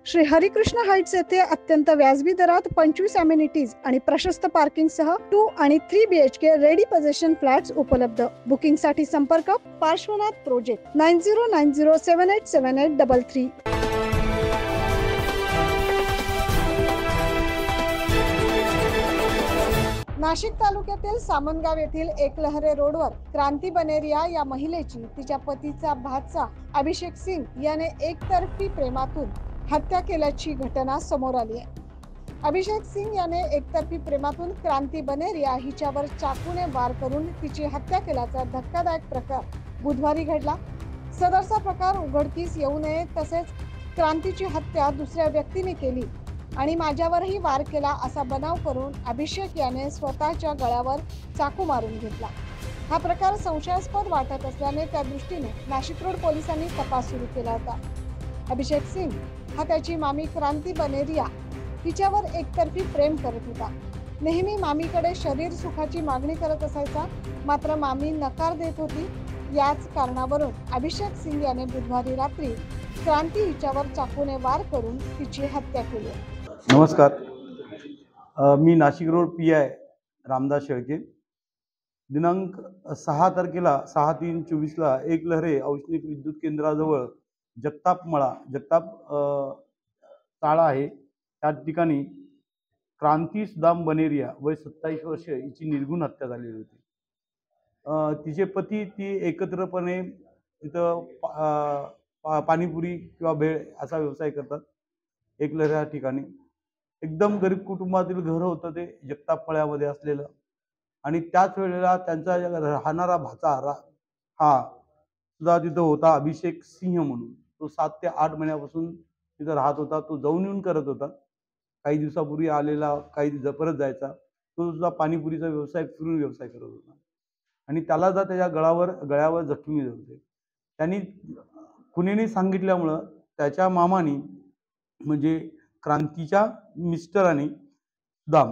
Shri Harikrishna Heights येथे अत्यंत व्याजबी दरात 25 अमेनिटीज आणि प्रशस्त पार्किंग सह 2 आणि 3 BHK रेडी पोझिशन फ्लॅट्स उपलब्ध। बुकिंग साठी संपर्क पार्श्वनाथ प्रोजेक्ट 9090787833। नाशिक तालुक्यातील सामनगाव येथील एकलहरे रोडवर क्रांती बनेरिया या महिलेची तिच्या पतीचा भाचा अभिषेक सिंग याने एकतर्फी प्रेमातून हत्या केल्याची घटना समोर आली आहे। अभिषेक सिंग याने एकतर्फी प्रेमातून क्रांती बनेरिया हिच्यावर चाकूने वार करून तिची हत्या केल्याचा धक्कादायक प्रकार बुधवारी घडला। सदरचा प्रकार उघडकीस येऊ नये तसेच क्रांतीची हत्या दुसऱ्या व्यक्तीने केली आणि माझ्यावरही वार केला असा बनाव करून अभिषेक याने स्वतःच्या गळ्यावर चाकू मारून घेतला। हा प्रकार संशयास्पद वाटत असल्याने त्या दृष्टीने नाशिक रोड पोलिसांनी तपास सुरू केला होता। अभिषेक सिंग हा त्याची मामी क्रांती बनेरिया हिच्यावर एकतर्फी प्रेम करत होता। नेहमी मामीकडे शरीर सुखाची मागणी करत असायचा, मात्र मामी नकार देत होती। याच कारणावरून अभिषेक सिंग याने बुधवारी रात्री क्रांती हिच्यावर चाकूने वार करून तिची हत्या केली। नमस्कार, मी नाशिक रोड PI रामदास शेळके। दिनांक 6 तारखेला 6/3/24 एकलहरे औष्णिक विद्युत केंद्राजवळ जगताप चाळा आहे त्या ठिकाणी क्रांती सुदाम बनेरिया वय 27 वर्ष हिची निर्घुण हत्या झालेली होती। तिचे पती ती एकत्रपणे तिथं पाणीपुरी किंवा भेळ असा व्यवसाय करतात। एकलहरे या ठिकाणी एकदम गरीब कुटुंबातील घर होतं ते जगतापळ्यामध्ये असलेलं, आणि त्याच वेळेला त्यांचा राहणारा भाचा हा सुद्धा तिथं होता, अभिषेक सिंह म्हणून। तो 7 ते 8 महिन्यापासून तिथं राहत होता। तो जाऊन येऊन करत होता। काही दिवसापूर्वी आलेला, काही परत जायचा। तो सुद्धा पाणीपुरीचा व्यवसाय फिरून व्यवसाय करत होता आणि त्याला जर त्याच्या गळ्यावर जखमी होते। त्यांनी खुनीने सांगितल्यामुळं त्याच्या मामानी म्हणजे क्रांतीच्या मिस्टरांनी सुदाम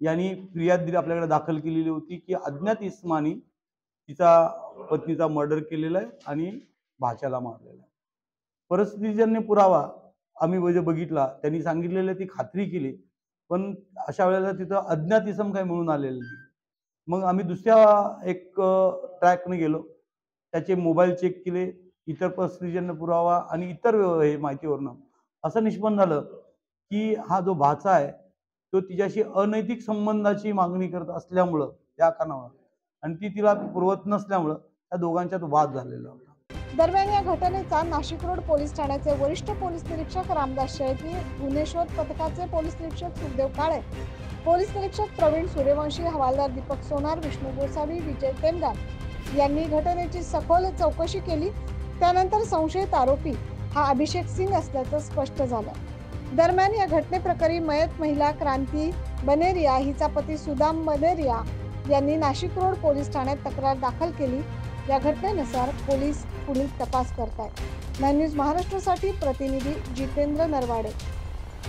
यांनी फिर्याद दिली, आपल्याकडे दाखल केलेली होती की अज्ञात इसमानी तिचा पत्नीचा मर्डर केलेला आहे आणि भाच्याला मारलेला आहे। परिस्थितीजन्य पुरावा आम्ही बघितला, त्यांनी सांगितलेलं ती खात्री केली, पण अशा वेळेला तिथं अज्ञात इसम काही मिळून आलेलं नाही। मग आम्ही दुसऱ्या एक ट्रॅकने गेलो, त्याचे मोबाईल चेक केले, इतर परिस्थितीजन्य पुरावा आणि इतर माहितीवरून असं निष्पन्न झालं की हा जो भाचा आहे तो तिच्याशी अनैतिक संबंधाची मागणी करत असल्यामुळं, त्या कारणामुळे, आणि ती तिला पुरवत नसल्यामुळं त्या दोघांच्यात वाद झालेला होता। दरम्यान या घटनेचा नाशिक रोड पोलीस ठाण्याचे वरिष्ठ पोलीस निरीक्षक रामदास शेळके, गुन्हे शोध पथकाचे पोलीस निरीक्षक सुखदेव काळे, पोलीस निरीक्षक प्रवीण सूर्यवंशी, हवालदार दीपक सोनार, विष्णू गोसावी, विजय तेमगार यांनी घटनेची सखोल चौकशी केली। त्यानंतर संशयित आरोपी हा अभिषेक सिंग असल्याचं स्पष्ट झालं। दरम्यान या घटनेप्रकरणी मयत महिला क्रांती बनेरिया हिचा पती सुदाम बनेरिया यांनी नाशिक रोड पोलीस ठाण्यात तक्रार दाखल केली। या घटनेनुसार पोलीस पुढील तपास करतायत। न्यूज महाराष्ट्रासाठी प्रतिनिधी जितेंद्र नरवाडे।